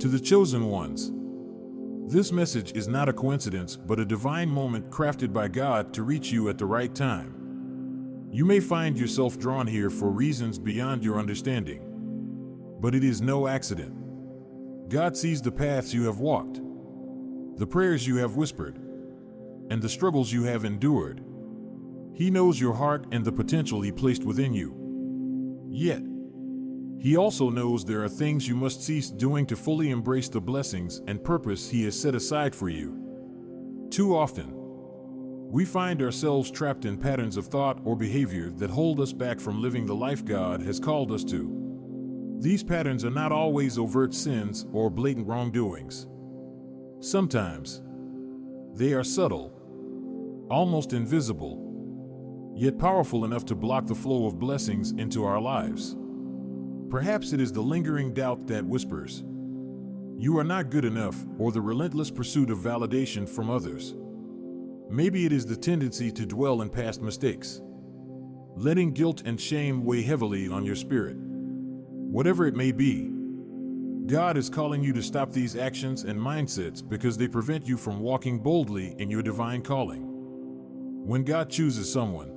To the chosen ones, this message is not a coincidence but a divine moment crafted by God to reach you at the right time. You may find yourself drawn here for reasons beyond your understanding, but it is no accident. God sees the paths you have walked, the prayers you have whispered, and the struggles you have endured. He knows your heart and the potential He placed within you. Yet, He also knows there are things you must cease doing to fully embrace the blessings and purpose He has set aside for you. Too often, we find ourselves trapped in patterns of thought or behavior that hold us back from living the life God has called us to. These patterns are not always overt sins or blatant wrongdoings. Sometimes, they are subtle, almost invisible, yet powerful enough to block the flow of blessings into our lives. Perhaps it is the lingering doubt that whispers, "You are not good enough," or the relentless pursuit of validation from others. Maybe it is the tendency to dwell in past mistakes, letting guilt and shame weigh heavily on your spirit. Whatever it may be, God is calling you to stop these actions and mindsets because they prevent you from walking boldly in your divine calling. When God chooses someone,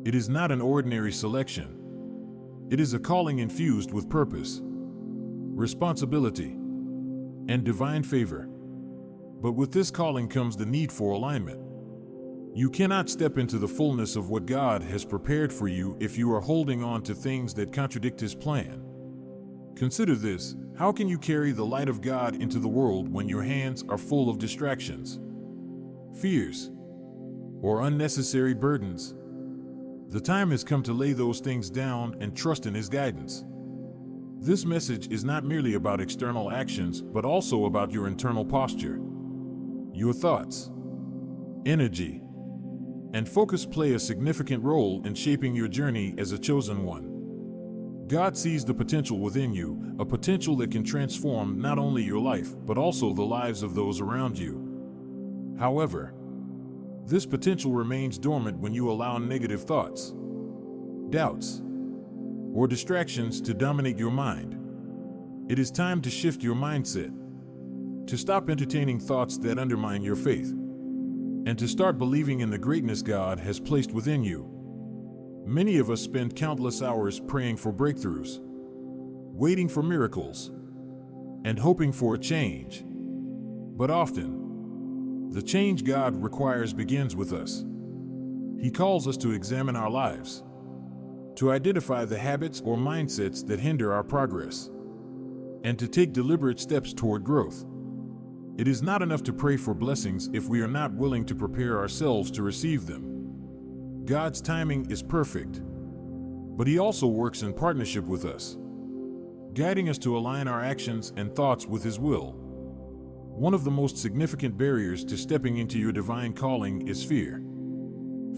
it is not an ordinary selection. It is a calling infused with purpose, responsibility, and divine favor. But with this calling comes the need for alignment. You cannot step into the fullness of what God has prepared for you if you are holding on to things that contradict His plan. Consider this: how can you carry the light of God into the world when your hands are full of distractions, fears, or unnecessary burdens? The time has come to lay those things down and trust in His guidance. This message is not merely about external actions, but also about your internal posture. Your thoughts, energy, and focus play a significant role in shaping your journey as a chosen one. God sees the potential within you, a potential that can transform not only your life, but also the lives of those around you. However, this potential remains dormant when you allow negative thoughts, doubts, or distractions to dominate your mind. It is time to shift your mindset, to stop entertaining thoughts that undermine your faith, and to start believing in the greatness God has placed within you. Many of us spend countless hours praying for breakthroughs, waiting for miracles, and hoping for a change. But often, the change God requires begins with us. He calls us to examine our lives, to identify the habits or mindsets that hinder our progress, and to take deliberate steps toward growth. It is not enough to pray for blessings if we are not willing to prepare ourselves to receive them. God's timing is perfect, but He also works in partnership with us, guiding us to align our actions and thoughts with His will. One of the most significant barriers to stepping into your divine calling is fear.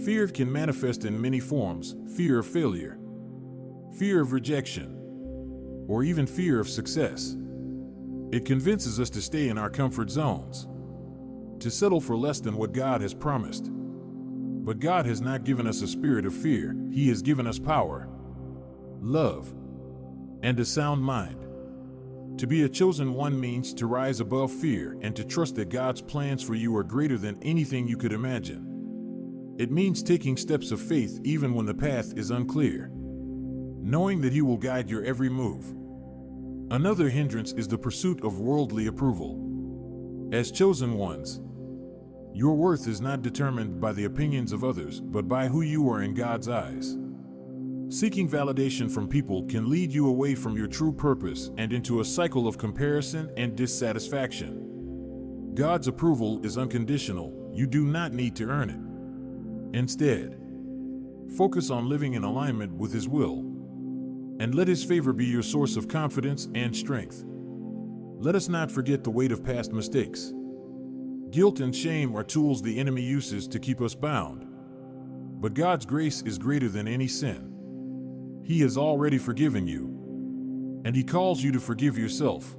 Fear can manifest in many forms: fear of failure, fear of rejection, or even fear of success. It convinces us to stay in our comfort zones, to settle for less than what God has promised. But God has not given us a spirit of fear. He has given us power, love, and a sound mind. To be a chosen one means to rise above fear and to trust that God's plans for you are greater than anything you could imagine. It means taking steps of faith even when the path is unclear, knowing that He will guide your every move. Another hindrance is the pursuit of worldly approval. As chosen ones, your worth is not determined by the opinions of others, but by who you are in God's eyes. Seeking validation from people can lead you away from your true purpose and into a cycle of comparison and dissatisfaction. God's approval is unconditional. You do not need to earn it. Instead, focus on living in alignment with His will, and let His favor be your source of confidence and strength. Let us not forget the weight of past mistakes. Guilt and shame are tools the enemy uses to keep us bound. But God's grace is greater than any sin. He has already forgiven you, and He calls you to forgive yourself.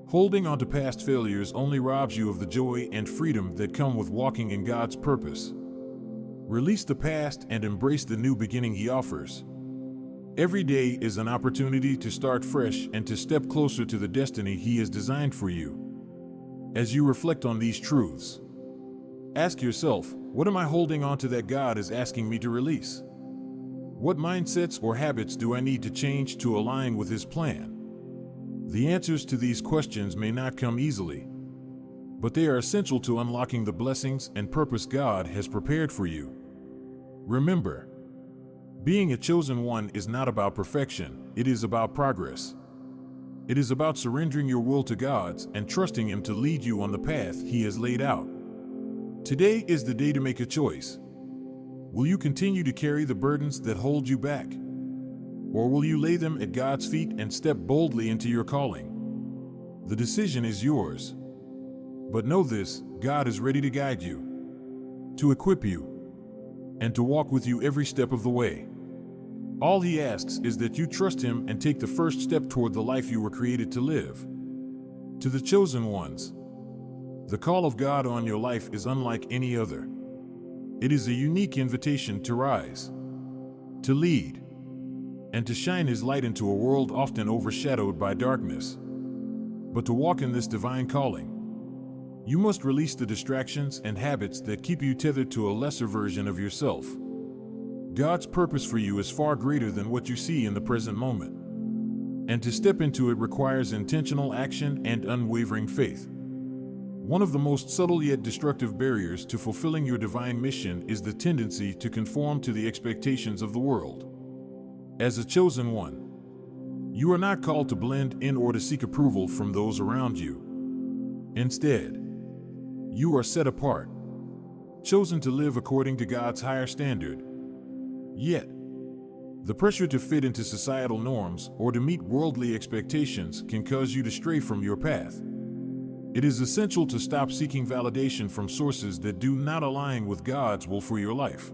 Holding on to past failures only robs you of the joy and freedom that come with walking in God's purpose. Release the past and embrace the new beginning He offers. Every day is an opportunity to start fresh and to step closer to the destiny He has designed for you. As you reflect on these truths, ask yourself, what am I holding on to that God is asking me to release? What mindsets or habits do I need to change to align with His plan? The answers to these questions may not come easily, but they are essential to unlocking the blessings and purpose God has prepared for you. Remember, being a chosen one is not about perfection, it is about progress. It is about surrendering your will to God's and trusting Him to lead you on the path He has laid out. Today is the day to make a choice. Will you continue to carry the burdens that hold you back? Or will you lay them at God's feet and step boldly into your calling? The decision is yours. But know this, God is ready to guide you, to equip you, and to walk with you every step of the way. All He asks is that you trust Him and take the first step toward the life you were created to live. To the chosen ones, the call of God on your life is unlike any other. It is a unique invitation to rise, to lead, and to shine His light into a world often overshadowed by darkness. But to walk in this divine calling, you must release the distractions and habits that keep you tethered to a lesser version of yourself. God's purpose for you is far greater than what you see in the present moment, and to step into it requires intentional action and unwavering faith. One of the most subtle yet destructive barriers to fulfilling your divine mission is the tendency to conform to the expectations of the world. As a chosen one, you are not called to blend in or to seek approval from those around you. Instead, you are set apart, chosen to live according to God's higher standard. Yet, the pressure to fit into societal norms or to meet worldly expectations can cause you to stray from your path. It is essential to stop seeking validation from sources that do not align with God's will for your life.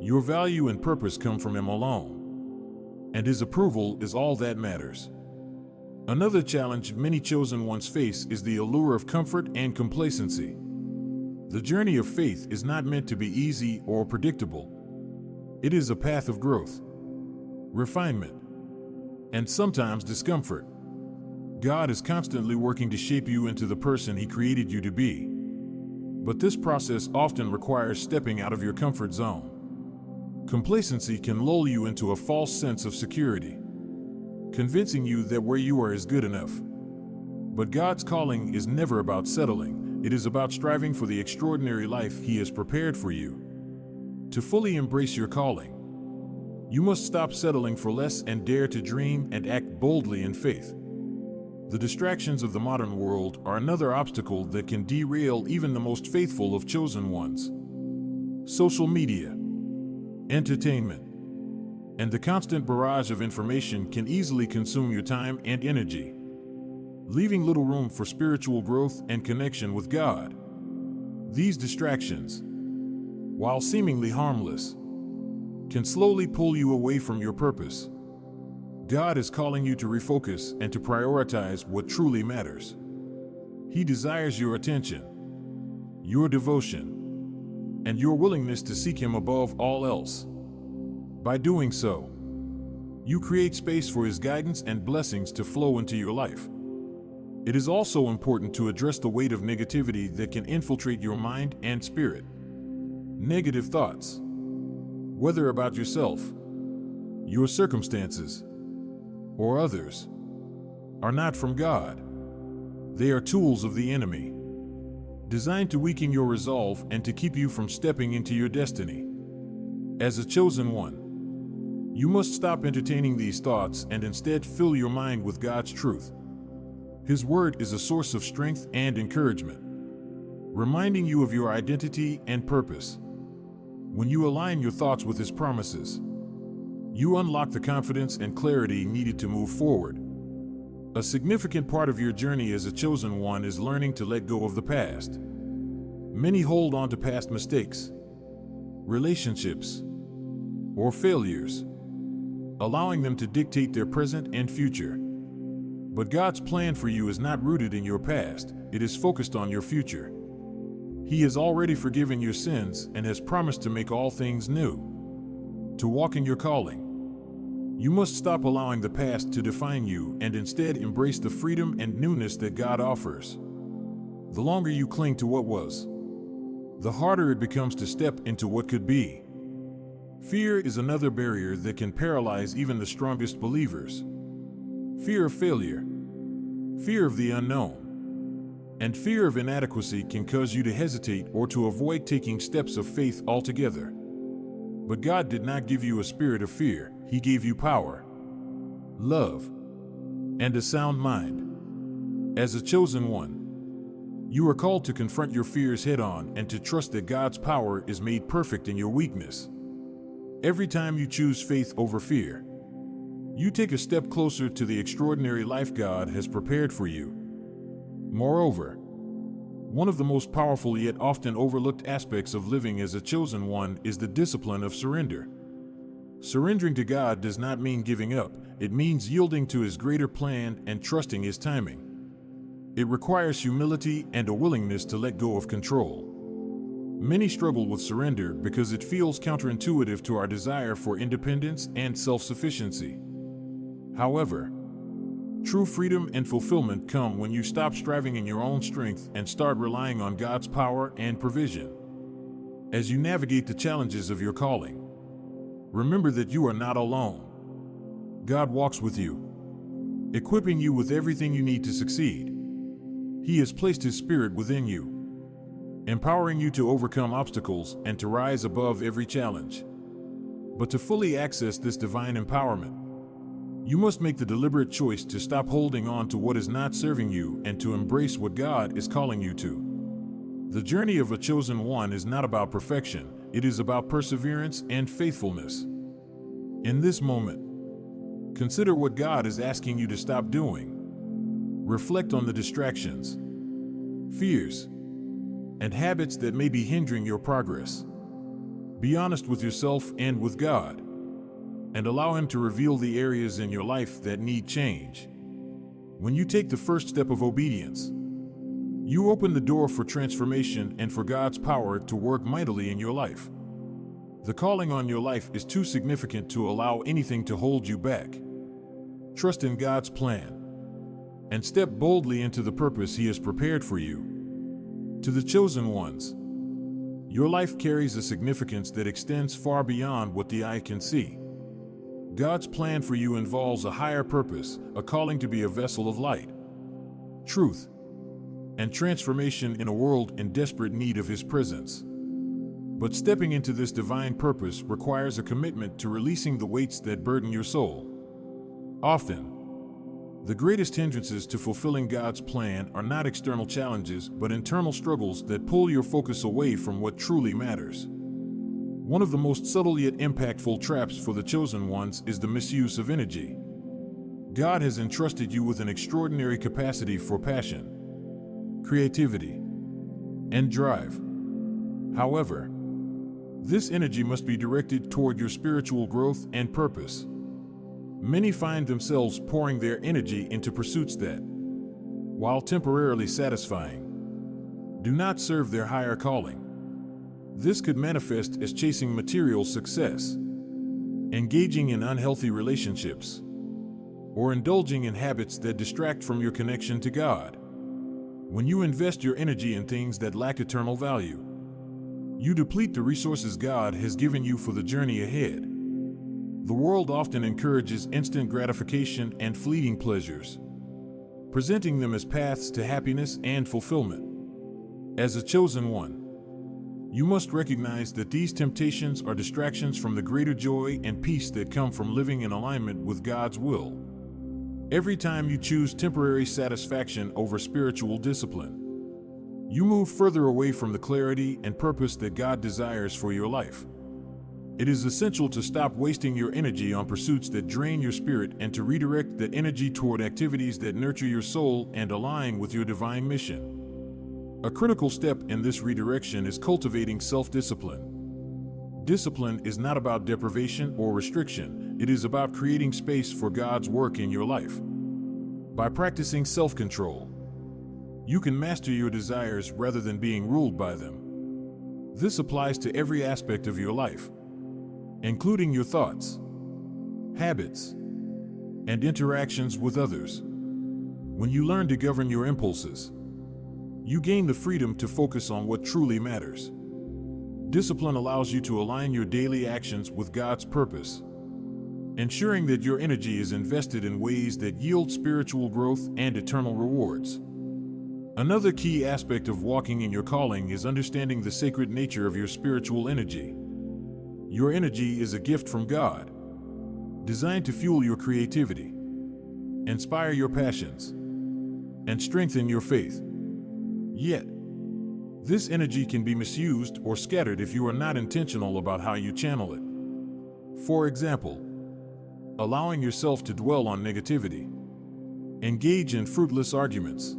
Your value and purpose come from Him alone, and His approval is all that matters. Another challenge many chosen ones face is the allure of comfort and complacency. The journey of faith is not meant to be easy or predictable. It is a path of growth, refinement, and sometimes discomfort. God is constantly working to shape you into the person He created you to be. But this process often requires stepping out of your comfort zone. Complacency can lull you into a false sense of security, convincing you that where you are is good enough. But God's calling is never about settling, it is about striving for the extraordinary life He has prepared for you. To fully embrace your calling, you must stop settling for less and dare to dream and act boldly in faith. The distractions of the modern world are another obstacle that can derail even the most faithful of chosen ones. Social media, entertainment, and the constant barrage of information can easily consume your time and energy, leaving little room for spiritual growth and connection with God. These distractions, while seemingly harmless, can slowly pull you away from your purpose. God is calling you to refocus and to prioritize what truly matters. He desires your attention, your devotion, and your willingness to seek Him above all else. By doing so, you create space for His guidance and blessings to flow into your life. It is also important to address the weight of negativity that can infiltrate your mind and spirit. Negative thoughts, whether about yourself, your circumstances, or others, are not from God. They are tools of the enemy, designed to weaken your resolve and to keep you from stepping into your destiny. As a chosen one, you must stop entertaining these thoughts and instead fill your mind with God's truth. His word is a source of strength and encouragement, reminding you of your identity and purpose. When you align your thoughts with His promises, you unlock the confidence and clarity needed to move forward. A significant part of your journey as a chosen one is learning to let go of the past. Many hold on to past mistakes, relationships, or failures, allowing them to dictate their present and future. But God's plan for you is not rooted in your past, it is focused on your future. He has already forgiven your sins and has promised to make all things new. To walk in your calling, You must stop allowing the past to define you and instead embrace the freedom and newness that God offers. The longer you cling to what was, the harder it becomes to step into what could be. Fear is another barrier that can paralyze even the strongest believers. Fear of failure, fear of the unknown, and fear of inadequacy can cause you to hesitate or to avoid taking steps of faith altogether. But God did not give you a spirit of fear. He gave you power, love, and a sound mind. As a chosen one, you are called to confront your fears head-on and to trust that God's power is made perfect in your weakness. Every time you choose faith over fear, you take a step closer to the extraordinary life God has prepared for you. Moreover, one of the most powerful yet often overlooked aspects of living as a chosen one is the discipline of surrender. Surrendering to God does not mean giving up. It means yielding to His greater plan and trusting His timing. It requires humility and a willingness to let go of control. Many struggle with surrender because it feels counterintuitive to our desire for independence and self-sufficiency. However, true freedom and fulfillment come when you stop striving in your own strength and start relying on God's power and provision. As you navigate the challenges of your calling, remember that you are not alone. God walks with you, equipping you with everything you need to succeed. He has placed His Spirit within you, empowering you to overcome obstacles and to rise above every challenge. But to fully access this divine empowerment, you must make the deliberate choice to stop holding on to what is not serving you and to embrace what God is calling you to. The journey of a chosen one is not about perfection, it is about perseverance and faithfulness. In this moment, consider what God is asking you to stop doing. Reflect on the distractions, fears, and habits that may be hindering your progress. Be honest with yourself and with God, and allow Him to reveal the areas in your life that need change. When you take the first step of obedience, you open the door for transformation and for God's power to work mightily in your life. The calling on your life is too significant to allow anything to hold you back. Trust in God's plan and step boldly into the purpose He has prepared for you. To the chosen ones, your life carries a significance that extends far beyond what the eye can see. God's plan for you involves a higher purpose, a calling to be a vessel of light, truth, and transformation in a world in desperate need of His presence. But stepping into this divine purpose requires a commitment to releasing the weights that burden your soul. Often, the greatest hindrances to fulfilling God's plan are not external challenges, but internal struggles that pull your focus away from what truly matters. One of the most subtle yet impactful traps for the chosen ones is the misuse of energy. God has entrusted you with an extraordinary capacity for passion, creativity, and drive. However, this energy must be directed toward your spiritual growth and purpose. Many find themselves pouring their energy into pursuits that, while temporarily satisfying, do not serve their higher calling. This could manifest as chasing material success, engaging in unhealthy relationships, or indulging in habits that distract from your connection to God. When you invest your energy in things that lack eternal value, you deplete the resources God has given you for the journey ahead. The world often encourages instant gratification and fleeting pleasures, presenting them as paths to happiness and fulfillment. As a chosen one, you must recognize that these temptations are distractions from the greater joy and peace that come from living in alignment with God's will. Every time you choose temporary satisfaction over spiritual discipline, you move further away from the clarity and purpose that God desires for your life. It is essential to stop wasting your energy on pursuits that drain your spirit and to redirect that energy toward activities that nurture your soul and align with your divine mission. A critical step in this redirection is cultivating self-discipline. Discipline is not about deprivation or restriction, it is about creating space for God's work in your life. By practicing self-control, you can master your desires rather than being ruled by them. This applies to every aspect of your life, including your thoughts, habits, and interactions with others. When you learn to govern your impulses, you gain the freedom to focus on what truly matters. Discipline allows you to align your daily actions with God's purpose, ensuring that your energy is invested in ways that yield spiritual growth and eternal rewards. Another key aspect of walking in your calling is understanding the sacred nature of your spiritual energy. Your energy is a gift from God, designed to fuel your creativity, inspire your passions, and strengthen your faith. Yet, this energy can be misused or scattered if you are not intentional about how you channel it. For example, allowing yourself to dwell on negativity, engage in fruitless arguments,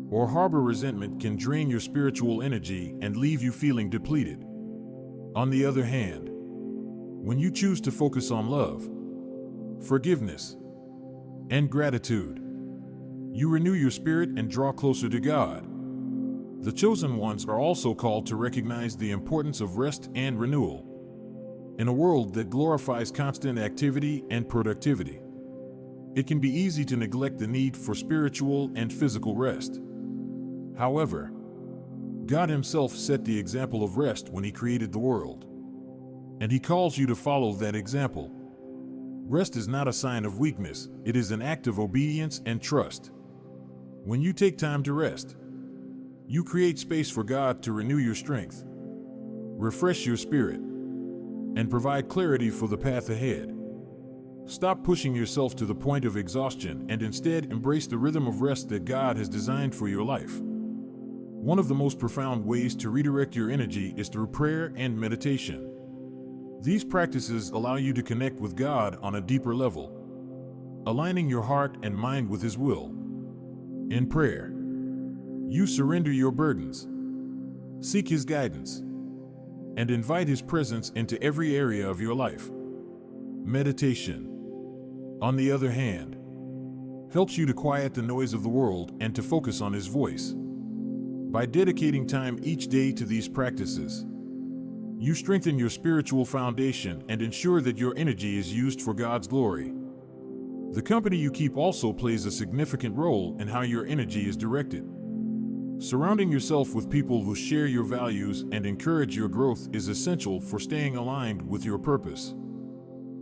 or harbor resentment can drain your spiritual energy and leave you feeling depleted. On the other hand, when you choose to focus on love, forgiveness, and gratitude, you renew your spirit and draw closer to God. The chosen ones are also called to recognize the importance of rest and renewal. In a world that glorifies constant activity and productivity, it can be easy to neglect the need for spiritual and physical rest. However, God Himself set the example of rest when He created the world, and He calls you to follow that example. Rest is not a sign of weakness, it is an act of obedience and trust. When you take time to rest, you create space for God to renew your strength, refresh your spirit, and provide clarity for the path ahead. Stop pushing yourself to the point of exhaustion and instead embrace the rhythm of rest that God has designed for your life. One of the most profound ways to redirect your energy is through prayer and meditation. These practices allow you to connect with God on a deeper level, aligning your heart and mind with His will. In prayer, you surrender your burdens, seek His guidance, and invite His presence into every area of your life. Meditation, on the other hand, helps you to quiet the noise of the world and to focus on His voice. By dedicating time each day to these practices, you strengthen your spiritual foundation and ensure that your energy is used for God's glory. The company you keep also plays a significant role in how your energy is directed. Surrounding yourself with people who share your values and encourage your growth is essential for staying aligned with your purpose.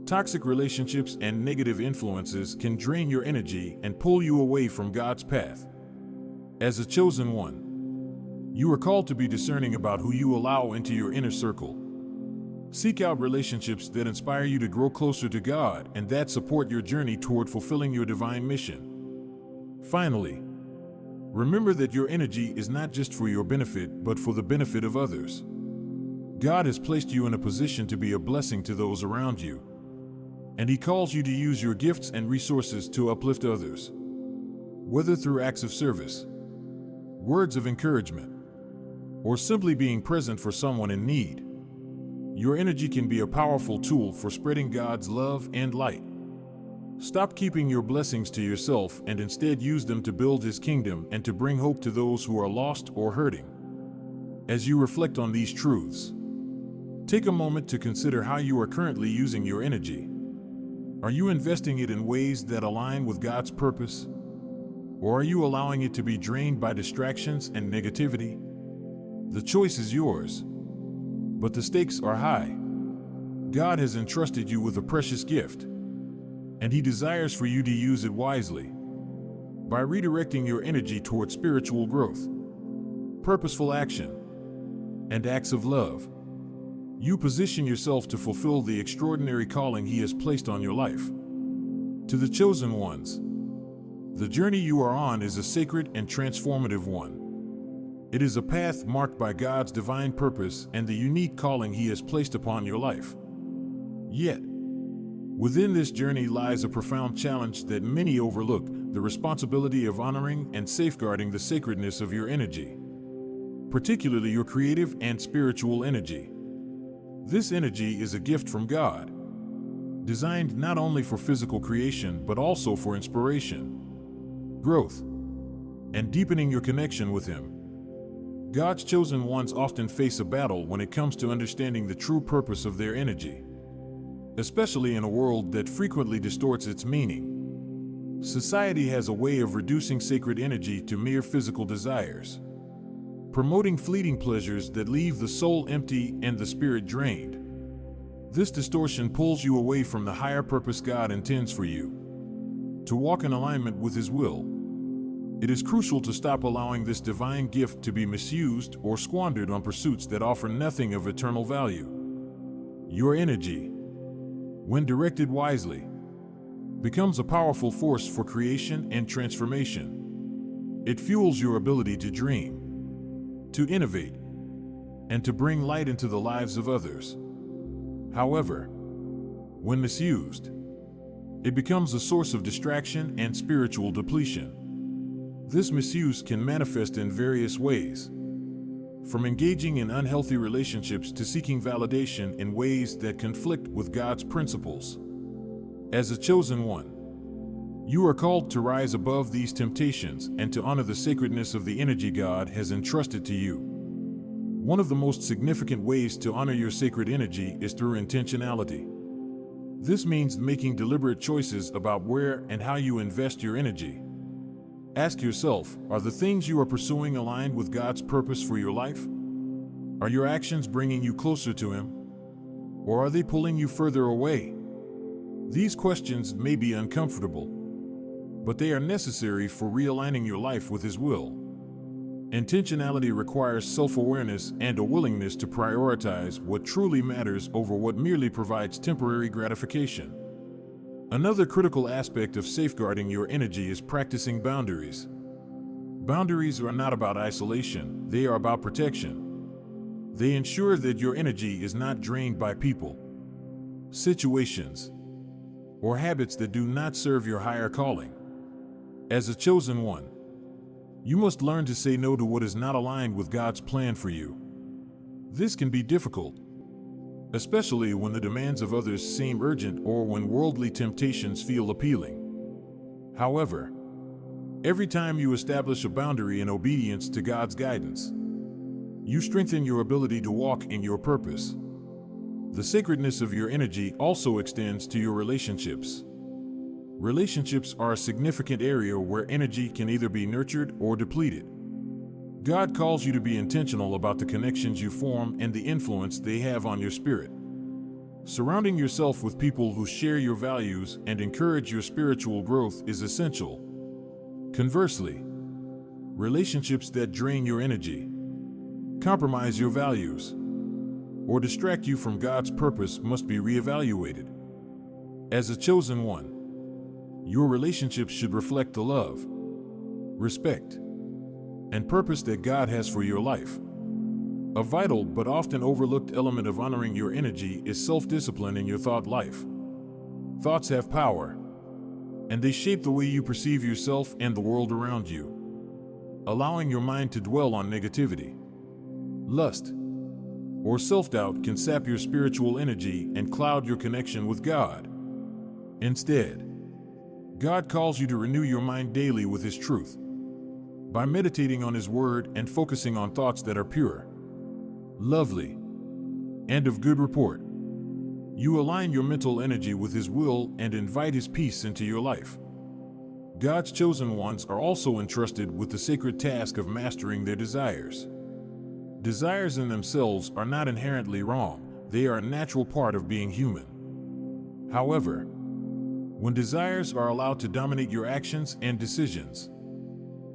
Toxic relationships and negative influences can drain your energy and pull you away from God's path. As a chosen one, you are called to be discerning about who you allow into your inner circle. Seek out relationships that inspire you to grow closer to God and that support your journey toward fulfilling your divine mission. Finally, remember that your energy is not just for your benefit, but for the benefit of others. God has placed you in a position to be a blessing to those around you, and He calls you to use your gifts and resources to uplift others. Whether through acts of service, words of encouragement, or simply being present for someone in need, your energy can be a powerful tool for spreading God's love and light. Stop keeping your blessings to yourself and instead use them to build His kingdom and to bring hope to those who are lost or hurting. As you reflect on these truths, take a moment to consider how you are currently using your energy. Are you investing it in ways that align with God's purpose? Or are you allowing it to be drained by distractions and negativity? The choice is yours, but the stakes are high. God has entrusted you with a precious gift, and He desires for you to use it wisely. By redirecting your energy toward spiritual growth, purposeful action, and acts of love, you position yourself to fulfill the extraordinary calling He has placed on your life. To the chosen ones, the journey you are on is a sacred and transformative one. It is a path marked by God's divine purpose and the unique calling He has placed upon your life. Yet, within this journey lies a profound challenge that many overlook: the responsibility of honoring and safeguarding the sacredness of your energy, particularly your creative and spiritual energy. This energy is a gift from God, designed not only for physical creation but also for inspiration, growth, and deepening your connection with Him. God's chosen ones often face a battle when it comes to understanding the true purpose of their energy. especially in a world that frequently distorts its meaning. Society has a way of reducing sacred energy to mere physical desires, promoting fleeting pleasures that leave the soul empty and the spirit drained. This distortion pulls you away from the higher purpose God intends for you, to walk in alignment with His will. It is crucial to stop allowing this divine gift to be misused or squandered on pursuits that offer nothing of eternal value. Your energy, when directed wisely, becomes a powerful force for creation and transformation. It fuels your ability to dream, to innovate, and to bring light into the lives of others. However, when misused, it becomes a source of distraction and spiritual depletion. This misuse can manifest in various ways, from engaging in unhealthy relationships to seeking validation in ways that conflict with God's principles. As a chosen one, you are called to rise above these temptations and to honor the sacredness of the energy God has entrusted to you. One of the most significant ways to honor your sacred energy is through intentionality. This means making deliberate choices about where and how you invest your energy. Ask yourself, are the things you are pursuing aligned with God's purpose for your life? Are your actions bringing you closer to Him? Or are they pulling you further away? These questions may be uncomfortable, but they are necessary for realigning your life with His will. Intentionality requires self-awareness and a willingness to prioritize what truly matters over what merely provides temporary gratification. Another critical aspect of safeguarding your energy is practicing boundaries. Boundaries are not about isolation, they are about protection. They ensure that your energy is not drained by people, situations, or habits that do not serve your higher calling. As a chosen one, you must learn to say no to what is not aligned with God's plan for you. This can be difficult, especially when the demands of others seem urgent or when worldly temptations feel appealing. However, every time you establish a boundary in obedience to God's guidance, you strengthen your ability to walk in your purpose. The sacredness of your energy also extends to your relationships. Relationships are a significant area where energy can either be nurtured or depleted. God calls you to be intentional about the connections you form and the influence they have on your spirit. Surrounding yourself with people who share your values and encourage your spiritual growth is essential. Conversely, relationships that drain your energy, compromise your values, or distract you from God's purpose must be reevaluated. As a chosen one, your relationships should reflect the love, respect, and purpose that God has for your life. A vital but often overlooked element of honoring your energy is self-discipline in your thought life. Thoughts have power, and they shape the way you perceive yourself and the world around you. Allowing your mind to dwell on negativity, lust, or self-doubt can sap your spiritual energy and cloud your connection with God. Instead, God calls you to renew your mind daily with His truth. By meditating on His Word and focusing on thoughts that are pure, lovely, and of good report, you align your mental energy with His will and invite His peace into your life. God's chosen ones are also entrusted with the sacred task of mastering their desires. Desires in themselves are not inherently wrong, they are a natural part of being human. However, when desires are allowed to dominate your actions and decisions,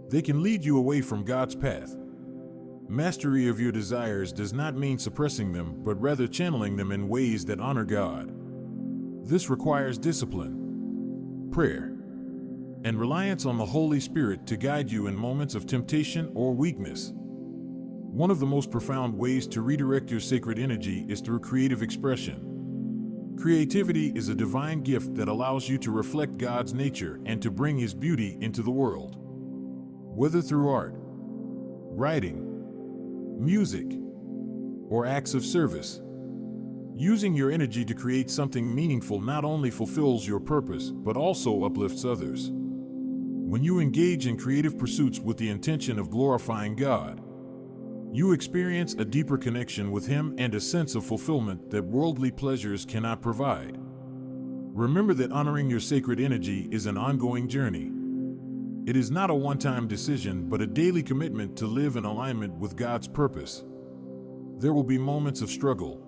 they can lead you away from God's path. Mastery of your desires does not mean suppressing them, but rather channeling them in ways that honor God. This requires discipline, prayer, and reliance on the Holy Spirit to guide you in moments of temptation or weakness. One of the most profound ways to redirect your sacred energy is through creative expression. Creativity is a divine gift that allows you to reflect God's nature and to bring His beauty into the world. Whether through art, writing, music, or acts of service, using your energy to create something meaningful not only fulfills your purpose, but also uplifts others. When you engage in creative pursuits with the intention of glorifying God, you experience a deeper connection with Him and a sense of fulfillment that worldly pleasures cannot provide. Remember that honoring your sacred energy is an ongoing journey. It is not a one-time decision, but a daily commitment to live in alignment with God's purpose. There will be moments of struggle,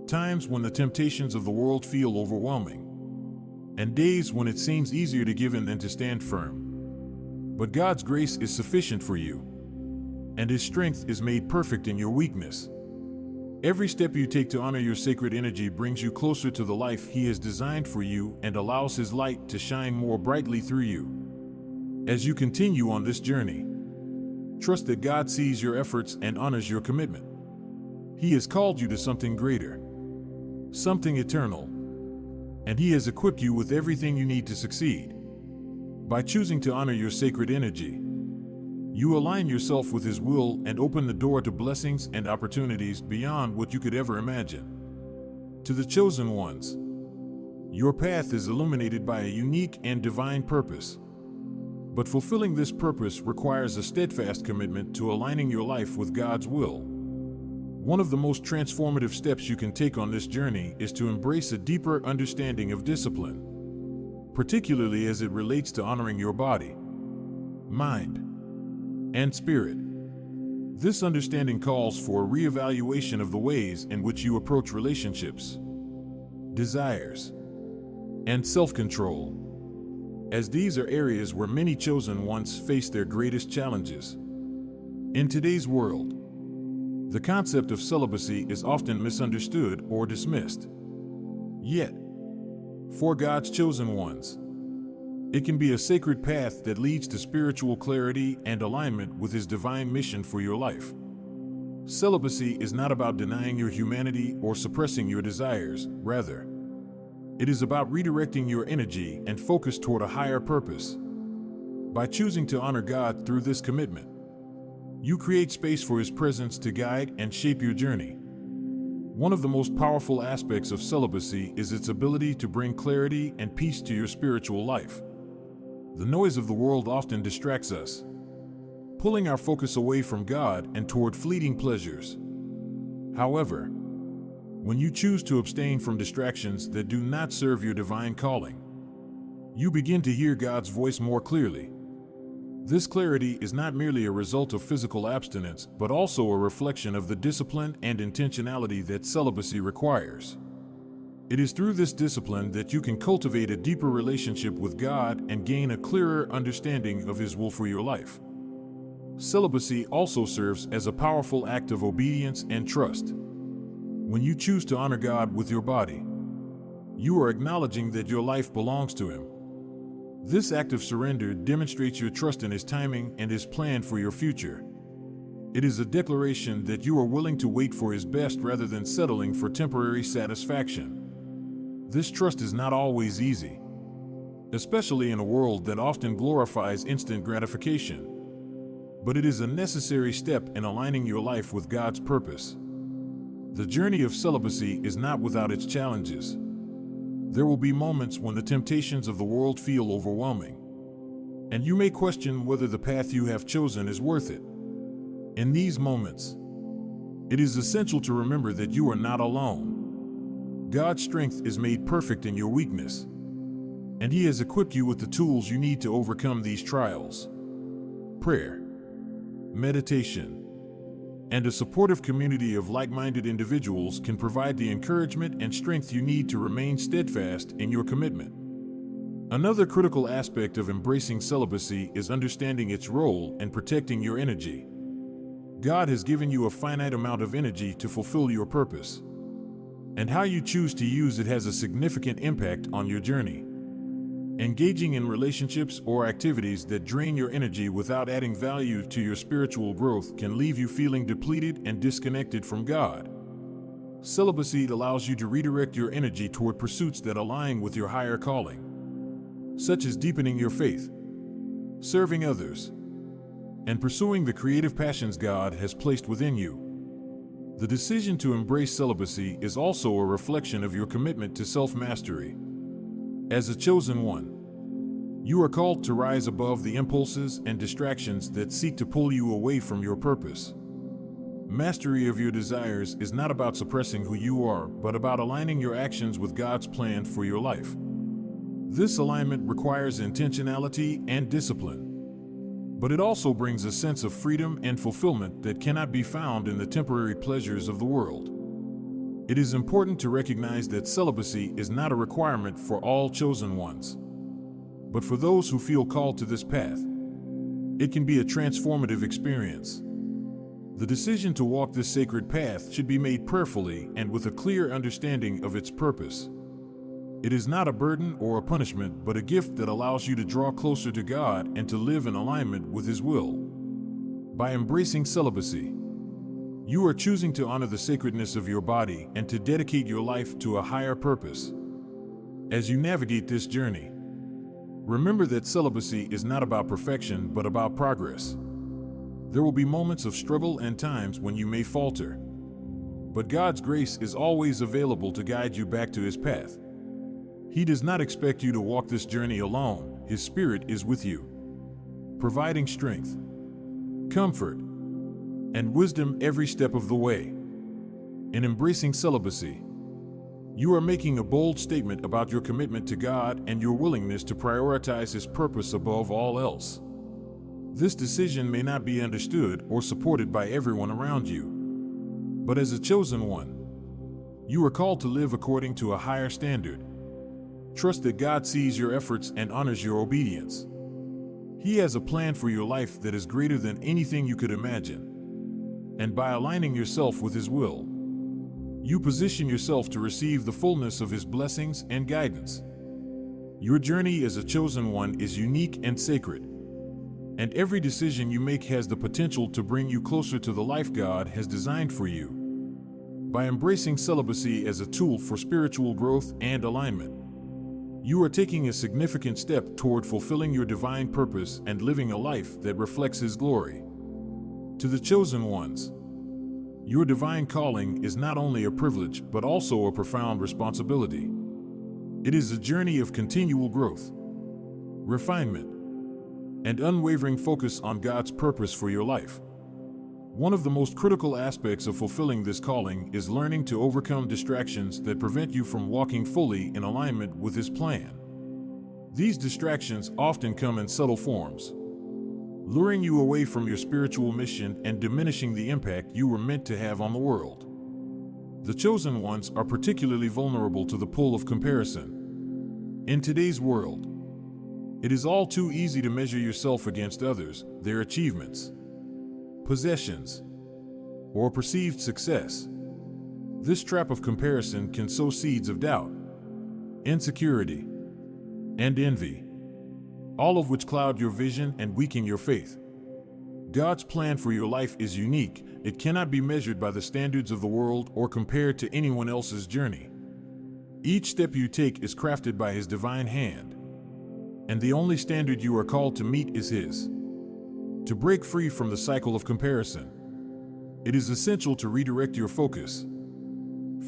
times when the temptations of the world feel overwhelming, and days when it seems easier to give in than to stand firm. But God's grace is sufficient for you, and His strength is made perfect in your weakness. Every step you take to honor your sacred energy brings you closer to the life He has designed for you and allows His light to shine more brightly through you. As you continue on this journey, trust that God sees your efforts and honors your commitment. He has called you to something greater, something eternal, and He has equipped you with everything you need to succeed. By choosing to honor your sacred energy, you align yourself with His will and open the door to blessings and opportunities beyond what you could ever imagine. To the chosen ones, your path is illuminated by a unique and divine purpose. But fulfilling this purpose requires a steadfast commitment to aligning your life with God's will. One of the most transformative steps you can take on this journey is to embrace a deeper understanding of discipline, particularly as it relates to honoring your body, mind, and spirit. This understanding calls for a reevaluation of the ways in which you approach relationships, desires, and self-control, as these are areas where many chosen ones face their greatest challenges. In today's world, the concept of celibacy is often misunderstood or dismissed. Yet, for God's chosen ones, it can be a sacred path that leads to spiritual clarity and alignment with His divine mission for your life. Celibacy is not about denying your humanity or suppressing your desires. Rather, it is about redirecting your energy and focus toward a higher purpose. By choosing to honor God through this commitment, you create space for His presence to guide and shape your journey. One of the most powerful aspects of celibacy is its ability to bring clarity and peace to your spiritual life. The noise of the world often distracts us, pulling our focus away from God and toward fleeting pleasures. However, when you choose to abstain from distractions that do not serve your divine calling, you begin to hear God's voice more clearly. This clarity is not merely a result of physical abstinence, but also a reflection of the discipline and intentionality that celibacy requires. It is through this discipline that you can cultivate a deeper relationship with God and gain a clearer understanding of His will for your life. Celibacy also serves as a powerful act of obedience and trust. When you choose to honor God with your body, you are acknowledging that your life belongs to Him. This act of surrender demonstrates your trust in His timing and His plan for your future. It is a declaration that you are willing to wait for His best rather than settling for temporary satisfaction. This trust is not always easy, especially in a world that often glorifies instant gratification. But it is a necessary step in aligning your life with God's purpose. The journey of celibacy is not without its challenges. There will be moments when the temptations of the world feel overwhelming, and you may question whether the path you have chosen is worth it. In these moments, it is essential to remember that you are not alone. God's strength is made perfect in your weakness, and He has equipped you with the tools you need to overcome these trials. Prayer, meditation, and a supportive community of like-minded individuals can provide the encouragement and strength you need to remain steadfast in your commitment. Another critical aspect of embracing celibacy is understanding its role in protecting your energy. God has given you a finite amount of energy to fulfill your purpose, and how you choose to use it has a significant impact on your journey. Engaging in relationships or activities that drain your energy without adding value to your spiritual growth can leave you feeling depleted and disconnected from God. Celibacy allows you to redirect your energy toward pursuits that align with your higher calling, such as deepening your faith, serving others, and pursuing the creative passions God has placed within you. The decision to embrace celibacy is also a reflection of your commitment to self-mastery. As a chosen one, you are called to rise above the impulses and distractions that seek to pull you away from your purpose. Mastery of your desires is not about suppressing who you are, but about aligning your actions with God's plan for your life. This alignment requires intentionality and discipline, but it also brings a sense of freedom and fulfillment that cannot be found in the temporary pleasures of the world. It is important to recognize that celibacy is not a requirement for all chosen ones, but for those who feel called to this path. It can be a transformative experience. The decision to walk this sacred path should be made prayerfully and with a clear understanding of its purpose. It is not a burden or a punishment, but a gift that allows you to draw closer to God and to live in alignment with His will. By embracing celibacy, you are choosing to honor the sacredness of your body and to dedicate your life to a higher purpose. As you navigate this journey, remember that celibacy is not about perfection, but about progress. There will be moments of struggle and times when you may falter, but God's grace is always available to guide you back to His path. He does not expect you to walk this journey alone. His Spirit is with you, providing strength, comfort, and wisdom every step of the way. In embracing celibacy, you are making a bold statement about your commitment to God and your willingness to prioritize His purpose above all else. This decision may not be understood or supported by everyone around you, but as a chosen one, you are called to live according to a higher standard. Trust that God sees your efforts and honors your obedience. He has a plan for your life that is greater than anything you could imagine. And by aligning yourself with His will, you position yourself to receive the fullness of His blessings and guidance. Your journey as a chosen one is unique and sacred, and every decision you make has the potential to bring you closer to the life God has designed for you. By embracing celibacy as a tool for spiritual growth and alignment, you are taking a significant step toward fulfilling your divine purpose and living a life that reflects His glory. To the chosen ones, your divine calling is not only a privilege but also a profound responsibility. It is a journey of continual growth, refinement, and unwavering focus on God's purpose for your life. One of the most critical aspects of fulfilling this calling is learning to overcome distractions that prevent you from walking fully in alignment with His plan. These distractions often come in subtle forms, luring you away from your spiritual mission and diminishing the impact you were meant to have on the world. The chosen ones are particularly vulnerable to the pull of comparison. In today's world, it is all too easy to measure yourself against others, their achievements, possessions, or perceived success. This trap of comparison can sow seeds of doubt, insecurity, and envy, all of which cloud your vision and weaken your faith. God's plan for your life is unique. It cannot be measured by the standards of the world or compared to anyone else's journey. Each step you take is crafted by His divine hand, and the only standard you are called to meet is His. To break free from the cycle of comparison, it is essential to redirect your focus.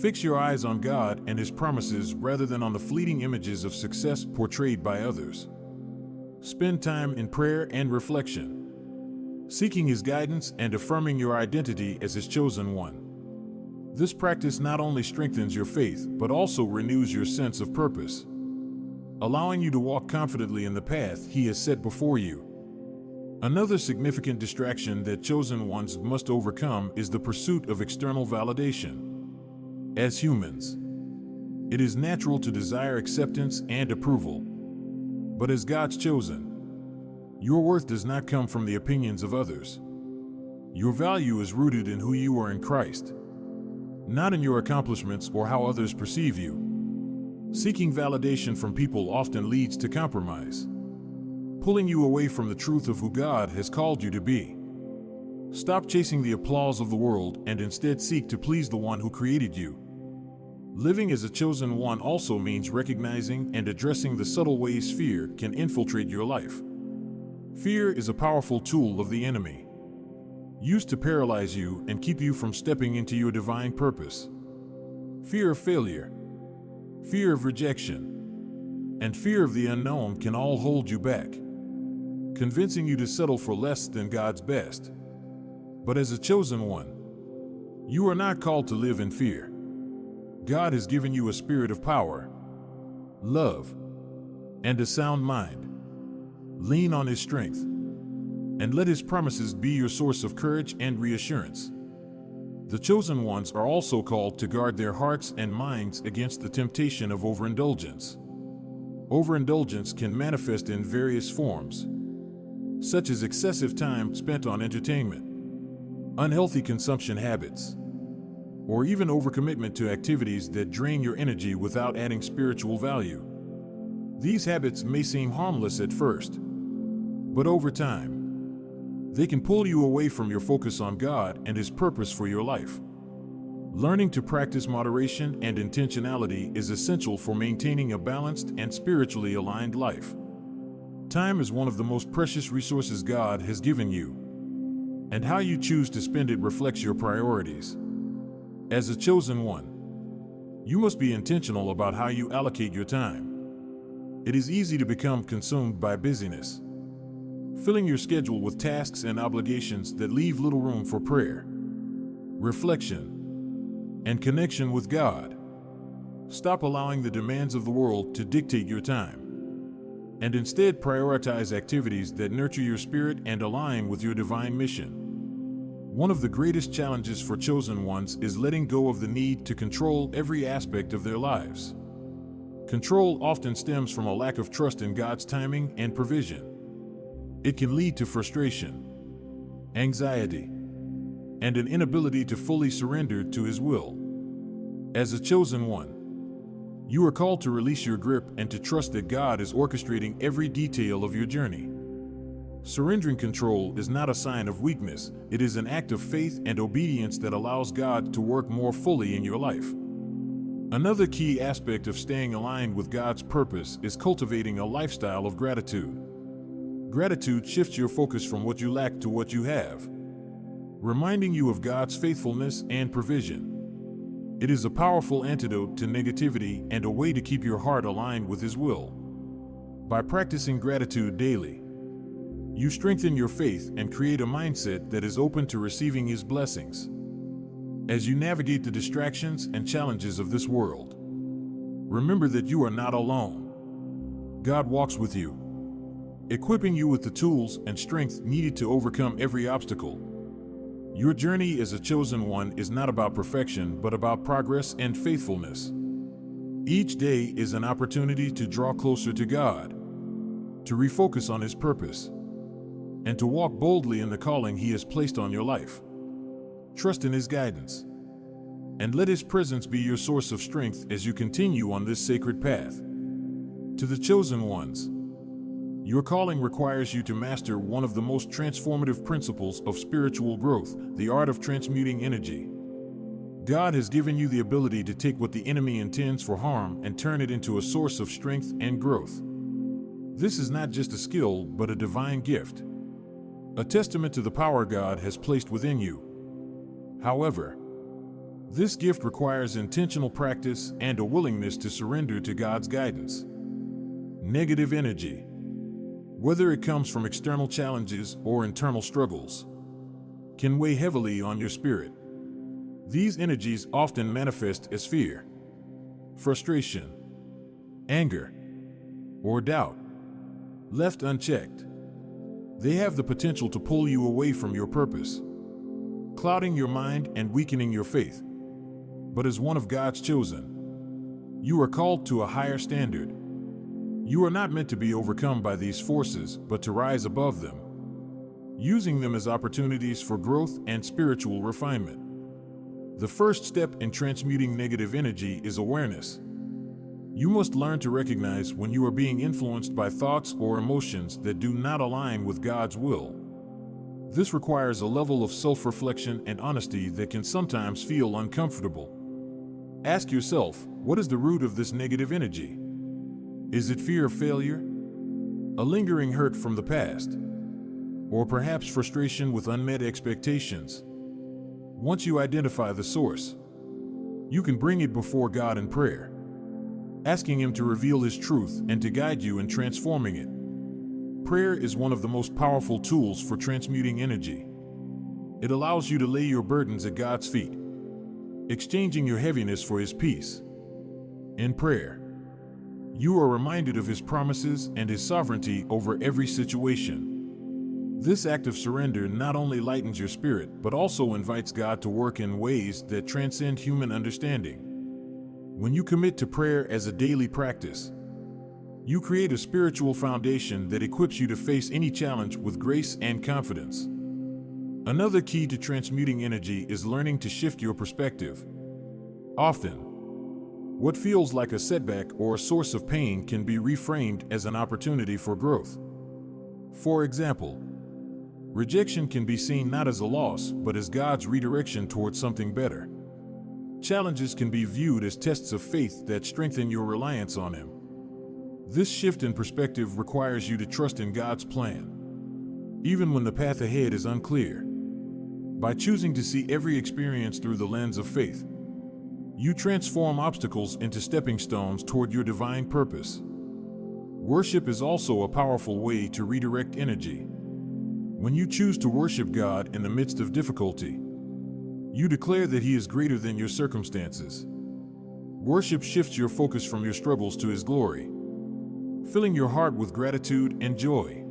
Fix your eyes on God and His promises rather than on the fleeting images of success portrayed by others. Spend time in prayer and reflection, seeking His guidance and affirming your identity as His chosen one. This practice not only strengthens your faith but also renews your sense of purpose, allowing you to walk confidently in the path He has set before you. Another significant distraction that chosen ones must overcome is the pursuit of external validation. As humans, it is natural to desire acceptance and approval. But as God's chosen, your worth does not come from the opinions of others. Your value is rooted in who you are in Christ, not in your accomplishments or how others perceive you. Seeking validation from people often leads to compromise, pulling you away from the truth of who God has called you to be. Stop chasing the applause of the world and instead seek to please the one who created you. Living as a chosen one also means recognizing and addressing the subtle ways fear can infiltrate your life. Fear is a powerful tool of the enemy, used to paralyze you and keep you from stepping into your divine purpose. Fear of failure, fear of rejection, and fear of the unknown can all hold you back, convincing you to settle for less than God's best. But as a chosen one, You are not called to live in fear. God has given you a spirit of power, love, and a sound mind. Lean on His strength, and let His promises be your source of courage and reassurance. The chosen ones are also called to guard their hearts and minds against the temptation of overindulgence. Overindulgence can manifest in various forms, such as excessive time spent on entertainment, unhealthy consumption habits, or even overcommitment to activities that drain your energy without adding spiritual value. These habits may seem harmless at first, but over time, they can pull you away from your focus on God and His purpose for your life. Learning to practice moderation and intentionality is essential for maintaining a balanced and spiritually aligned life. Time is one of the most precious resources God has given you, and how you choose to spend it reflects your priorities. As a chosen one, you must be intentional about how you allocate your time. It is easy to become consumed by busyness, filling your schedule with tasks and obligations that leave little room for prayer, reflection, and connection with God. Stop allowing the demands of the world to dictate your time, and instead prioritize activities that nurture your spirit and align with your divine mission. One of the greatest challenges for chosen ones is letting go of the need to control every aspect of their lives. Control often stems from a lack of trust in God's timing and provision. It can lead to frustration, anxiety, and an inability to fully surrender to His will. As a chosen one, you are called to release your grip and to trust that God is orchestrating every detail of your journey. Surrendering control is not a sign of weakness, it is an act of faith and obedience that allows God to work more fully in your life. Another key aspect of staying aligned with God's purpose is cultivating a lifestyle of gratitude. Gratitude shifts your focus from what you lack to what you have, reminding you of God's faithfulness and provision. It is a powerful antidote to negativity and a way to keep your heart aligned with His will. By practicing gratitude daily, you strengthen your faith and create a mindset that is open to receiving His blessings. As you navigate the distractions and challenges of this world, remember that you are not alone. God walks with you, equipping you with the tools and strength needed to overcome every obstacle. Your journey as a chosen one is not about perfection, but about progress and faithfulness. Each day is an opportunity to draw closer to God, to refocus on His purpose, and to walk boldly in the calling He has placed on your life. Trust in His guidance, and let His presence be your source of strength as you continue on this sacred path. To the chosen ones, your calling requires you to master one of the most transformative principles of spiritual growth, the art of transmuting energy. God has given you the ability to take what the enemy intends for harm and turn it into a source of strength and growth. This is not just a skill, but a divine gift, a testament to the power God has placed within you. However, this gift requires intentional practice and a willingness to surrender to God's guidance. Negative energy, whether it comes from external challenges or internal struggles, can weigh heavily on your spirit. These energies often manifest as fear, frustration, anger, or doubt. Left unchecked, they have the potential to pull you away from your purpose, clouding your mind and weakening your faith. But as one of God's chosen, you are called to a higher standard. You are not meant to be overcome by these forces, but to rise above them, using them as opportunities for growth and spiritual refinement. The first step in transmuting negative energy is awareness. You must learn to recognize when you are being influenced by thoughts or emotions that do not align with God's will. This requires a level of self-reflection and honesty that can sometimes feel uncomfortable. Ask yourself, what is the root of this negative energy? Is it fear of failure? A lingering hurt from the past? Or perhaps frustration with unmet expectations? Once you identify the source, you can bring it before God in prayer, asking Him to reveal His truth and to guide you in transforming it. Prayer is one of the most powerful tools for transmuting energy. It allows you to lay your burdens at God's feet, exchanging your heaviness for His peace. In prayer, you are reminded of His promises and His sovereignty over every situation. This act of surrender not only lightens your spirit, but also invites God to work in ways that transcend human understanding. When you commit to prayer as a daily practice, you create a spiritual foundation that equips you to face any challenge with grace and confidence. Another key to transmuting energy is learning to shift your perspective. Often, what feels like a setback or a source of pain can be reframed as an opportunity for growth. For example, rejection can be seen not as a loss, but as God's redirection towards something better. Challenges can be viewed as tests of faith that strengthen your reliance on Him. This shift in perspective requires you to trust in God's plan, even when the path ahead is unclear. By choosing to see every experience through the lens of faith, you transform obstacles into stepping stones toward your divine purpose. Worship is also a powerful way to redirect energy. When you choose to worship God in the midst of difficulty, you declare that He is greater than your circumstances. Worship shifts your focus from your struggles to His glory, filling your heart with gratitude and joy.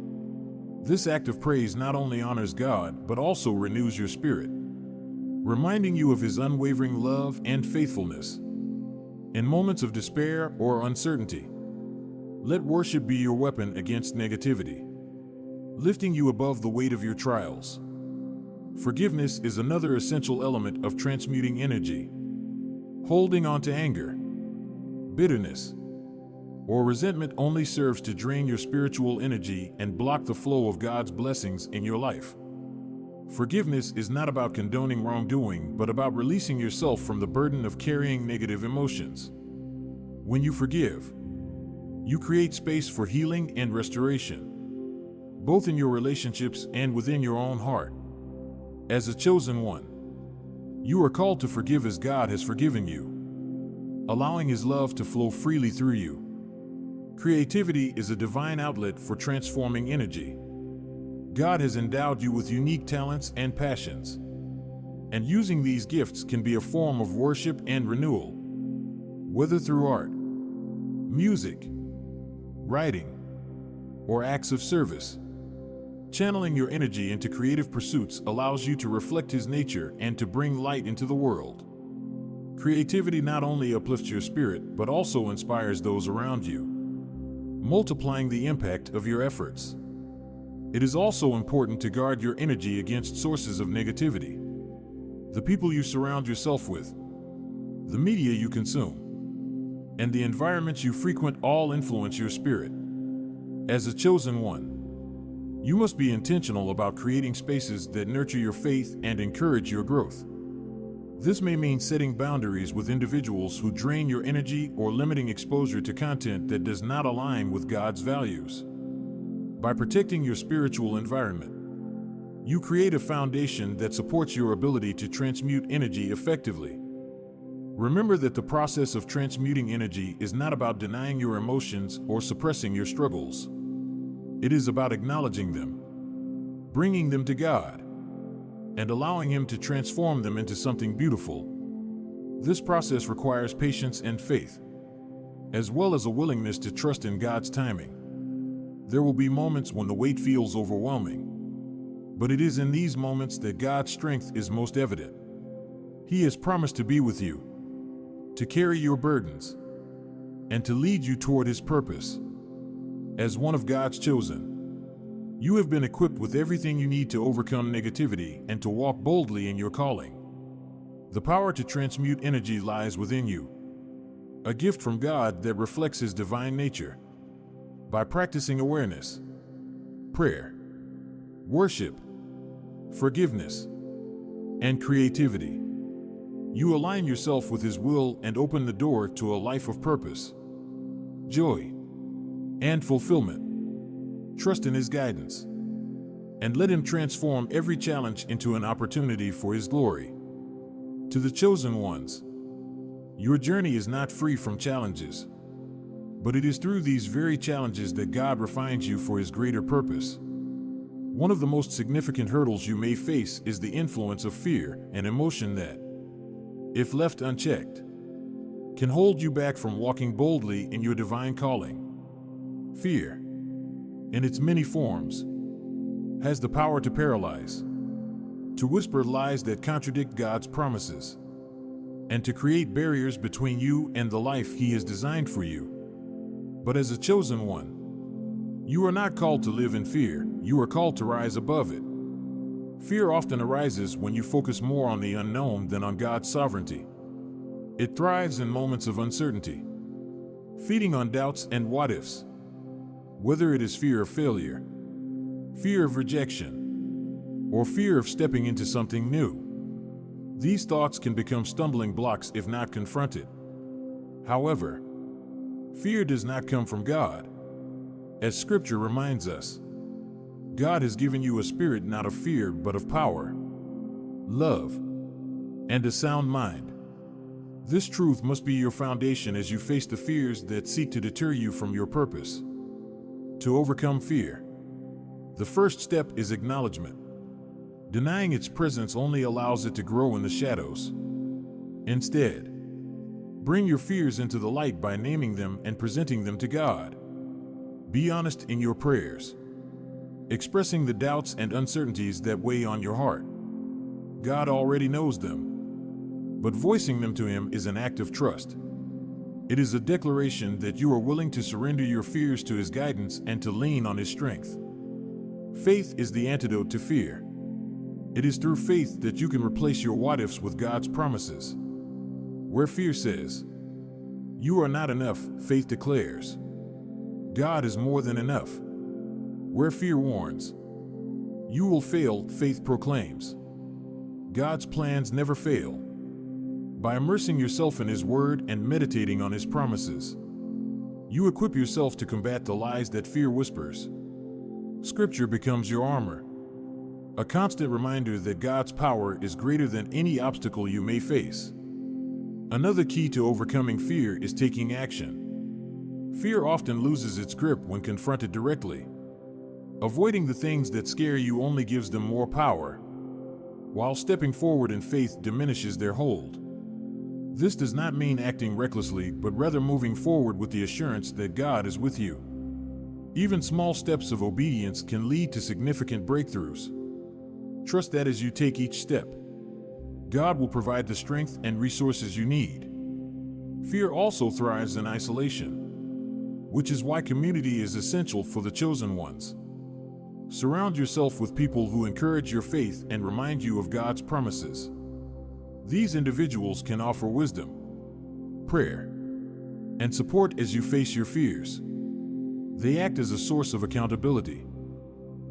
This act of praise not only honors God, but also renews your spirit, reminding you of His unwavering love and faithfulness. In moments of despair or uncertainty, let worship be your weapon against negativity, lifting you above the weight of your trials. Forgiveness is another essential element of transmuting energy. Holding on to anger, bitterness, or resentment only serves to drain your spiritual energy and block the flow of God's blessings in your life. Forgiveness is not about condoning wrongdoing, but about releasing yourself from the burden of carrying negative emotions. When you forgive, you create space for healing and restoration, both in your relationships and within your own heart. As a chosen one, you are called to forgive as God has forgiven you, allowing His love to flow freely through you. Creativity is a divine outlet for transforming energy. God has endowed you with unique talents and passions, and using these gifts can be a form of worship and renewal. Whether through art, music, writing, or acts of service, channeling your energy into creative pursuits allows you to reflect His nature and to bring light into the world. Creativity not only uplifts your spirit, but also inspires those around you, multiplying the impact of your efforts. It is also important to guard your energy against sources of negativity. The people you surround yourself with, the media you consume, and the environments you frequent all influence your spirit. As a chosen one, you must be intentional about creating spaces that nurture your faith and encourage your growth. This may mean setting boundaries with individuals who drain your energy or limiting exposure to content that does not align with God's values. By protecting your spiritual environment, you create a foundation that supports your ability to transmute energy effectively. Remember that the process of transmuting energy is not about denying your emotions or suppressing your struggles. It is about acknowledging them, bringing them to God, and allowing Him to transform them into something beautiful. This process requires patience and faith, as well as a willingness to trust in God's timing. There will be moments when the weight feels overwhelming, but it is in these moments that God's strength is most evident. He has promised to be with you, to carry your burdens, and to lead you toward His purpose. As one of God's chosen, you have been equipped with everything you need to overcome negativity and to walk boldly in your calling. The power to transmute energy lies within you, a gift from God that reflects His divine nature. By practicing awareness, prayer, worship, forgiveness, and creativity, you align yourself with His will and open the door to a life of purpose, joy, and fulfillment. Trust in His guidance, and let Him transform every challenge into an opportunity for His glory. To the chosen ones, your journey is not free from challenges, but it is through these very challenges that God refines you for His greater purpose. One of the most significant hurdles you may face is the influence of fear, an emotion that, if left unchecked, can hold you back from walking boldly in your divine calling. Fear, in its many forms, has the power to paralyze, to whisper lies that contradict God's promises, and to create barriers between you and the life He has designed for you. But as a chosen one, you are not called to live in fear, you are called to rise above it. Fear often arises when you focus more on the unknown than on God's sovereignty. It thrives in moments of uncertainty, feeding on doubts and what-ifs. Whether it is fear of failure, fear of rejection, or fear of stepping into something new, these thoughts can become stumbling blocks if not confronted. However, fear does not come from God. As Scripture reminds us, God has given you a spirit not of fear but of power, love, and a sound mind. This truth must be your foundation as you face the fears that seek to deter you from your purpose. To overcome fear, the first step is acknowledgement. Denying its presence only allows it to grow in the shadows. Instead, bring your fears into the light by naming them and presenting them to God. Be honest in your prayers, expressing the doubts and uncertainties that weigh on your heart. God already knows them, but voicing them to Him is an act of trust. It is a declaration that you are willing to surrender your fears to His guidance and to lean on His strength. Faith is the antidote to fear. It is through faith that you can replace your what-ifs with God's promises. Where fear says, "You are not enough," faith declares, "God is more than enough." Where fear warns, "You will fail," faith proclaims, "God's plans never fail." By immersing yourself in His Word and meditating on His promises, you equip yourself to combat the lies that fear whispers. Scripture becomes your armor, a constant reminder that God's power is greater than any obstacle you may face. Another key to overcoming fear is taking action. Fear often loses its grip when confronted directly. Avoiding the things that scare you only gives them more power, while stepping forward in faith diminishes their hold. This does not mean acting recklessly, but rather moving forward with the assurance that God is with you. Even small steps of obedience can lead to significant breakthroughs. Trust that as you take each step, God will provide the strength and resources you need. Fear also thrives in isolation, which is why community is essential for the chosen ones. Surround yourself with people who encourage your faith and remind you of God's promises. These individuals can offer wisdom, prayer, and support as you face your fears. They act as a source of accountability,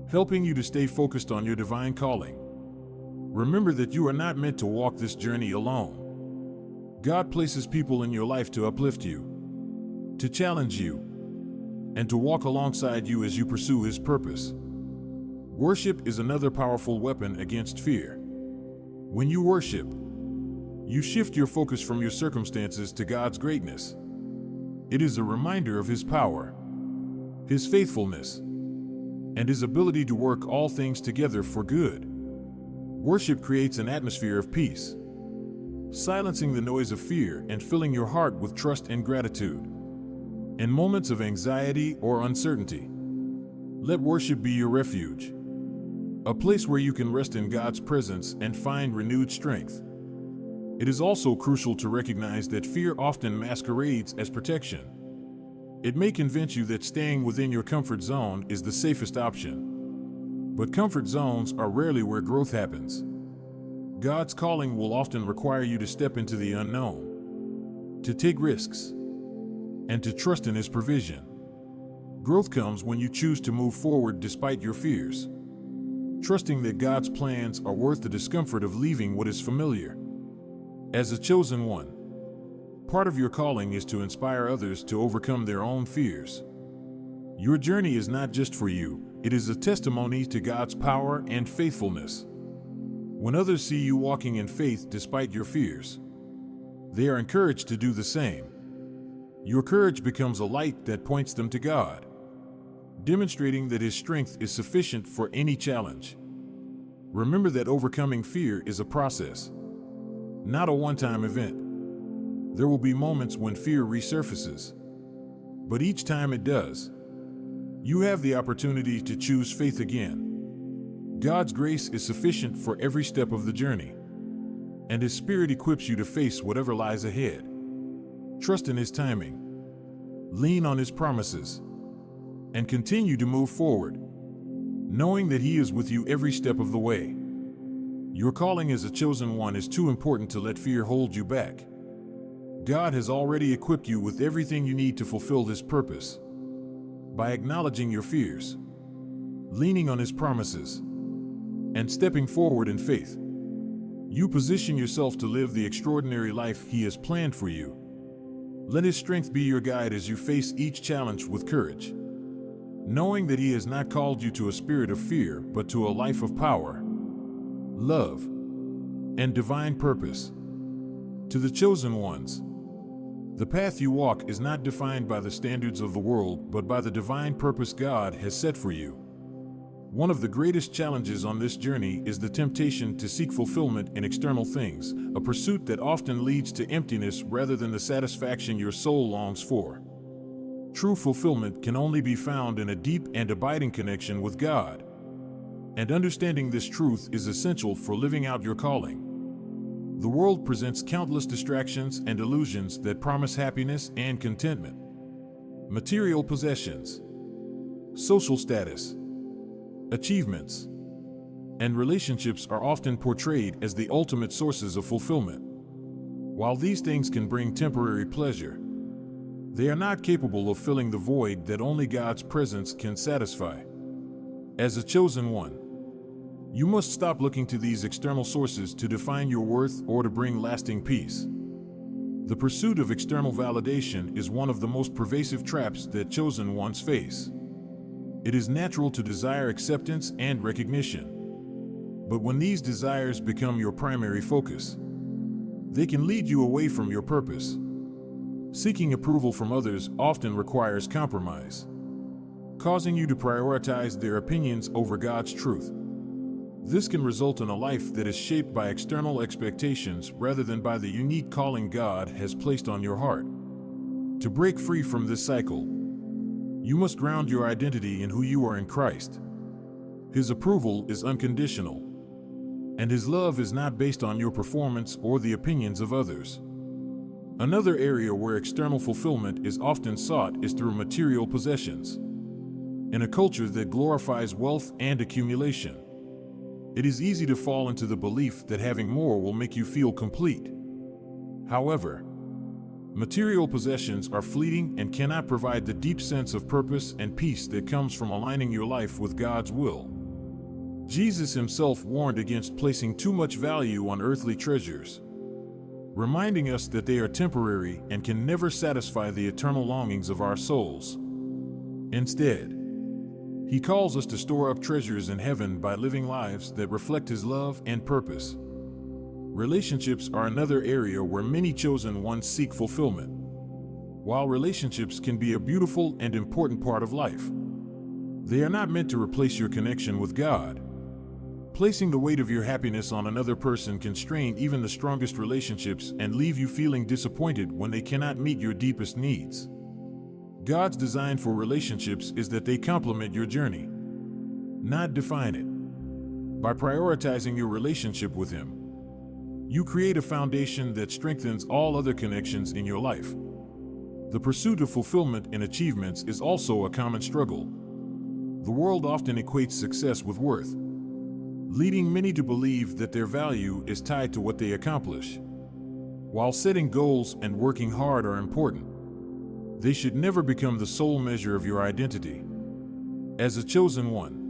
helping you to stay focused on your divine calling. Remember that you are not meant to walk this journey alone. God places people in your life to uplift you, to challenge you, and to walk alongside you as you pursue His purpose. Worship is another powerful weapon against fear. When you worship, you shift your focus from your circumstances to God's greatness. It is a reminder of His power, His faithfulness, and His ability to work all things together for good. Worship creates an atmosphere of peace, silencing the noise of fear and filling your heart with trust and gratitude. In moments of anxiety or uncertainty, let worship be your refuge, a place where you can rest in God's presence and find renewed strength. It is also crucial to recognize that fear often masquerades as protection. It may convince you that staying within your comfort zone is the safest option. But comfort zones are rarely where growth happens. God's calling will often require you to step into the unknown, to take risks, and to trust in His provision. Growth comes when you choose to move forward despite your fears, trusting that God's plans are worth the discomfort of leaving what is familiar. As a chosen one, part of your calling is to inspire others to overcome their own fears. Your journey is not just for you, it is a testimony to God's power and faithfulness. When others see you walking in faith despite your fears, they are encouraged to do the same. Your courage becomes a light that points them to God, demonstrating that His strength is sufficient for any challenge. Remember that overcoming fear is a process, not a one-time event. There will be moments when fear resurfaces, but each time it does, you have the opportunity to choose faith again. God's grace is sufficient for every step of the journey, and His Spirit equips you to face whatever lies ahead. Trust in His timing, lean on His promises, and continue to move forward, knowing that He is with you every step of the way. Your calling as a chosen one is too important to let fear hold you back. God has already equipped you with everything you need to fulfill His purpose. By acknowledging your fears, leaning on His promises, and stepping forward in faith, you position yourself to live the extraordinary life He has planned for you. Let His strength be your guide as you face each challenge with courage, knowing that He has not called you to a spirit of fear, but to a life of power, love, and divine purpose. To the chosen ones, the path you walk is not defined by the standards of the world, but by the divine purpose God has set for you. One of the greatest challenges on this journey is the temptation to seek fulfillment in external things, a pursuit that often leads to emptiness rather than the satisfaction your soul longs for. True fulfillment can only be found in a deep and abiding connection with God, and understanding this truth is essential for living out your calling. The world presents countless distractions and illusions that promise happiness and contentment. Material possessions, social status, achievements, and relationships are often portrayed as the ultimate sources of fulfillment. While these things can bring temporary pleasure, they are not capable of filling the void that only God's presence can satisfy. As a chosen one, you must stop looking to these external sources to define your worth or to bring lasting peace. The pursuit of external validation is one of the most pervasive traps that chosen ones face. It is natural to desire acceptance and recognition, but when these desires become your primary focus, they can lead you away from your purpose. Seeking approval from others often requires compromise, causing you to prioritize their opinions over God's truth. This can result in a life that is shaped by external expectations rather than by the unique calling God has placed on your heart. To break free from this cycle, you must ground your identity in who you are in Christ. His approval is unconditional, and His love is not based on your performance or the opinions of others. Another area where external fulfillment is often sought is through material possessions. In a culture that glorifies wealth and accumulation, it is easy to fall into the belief that having more will make you feel complete. However, material possessions are fleeting and cannot provide the deep sense of purpose and peace that comes from aligning your life with God's will. Jesus Himself warned against placing too much value on earthly treasures, reminding us that they are temporary and can never satisfy the eternal longings of our souls. Instead, He calls us to store up treasures in heaven by living lives that reflect His love and purpose. Relationships are another area where many chosen ones seek fulfillment. While relationships can be a beautiful and important part of life, they are not meant to replace your connection with God. Placing the weight of your happiness on another person can strain even the strongest relationships and leave you feeling disappointed when they cannot meet your deepest needs. God's design for relationships is that they complement your journey, not define it. By prioritizing your relationship with Him, you create a foundation that strengthens all other connections in your life. The pursuit of fulfillment and achievements is also a common struggle. The world often equates success with worth, leading many to believe that their value is tied to what they accomplish. While setting goals and working hard are important, they should never become the sole measure of your identity. As a chosen one,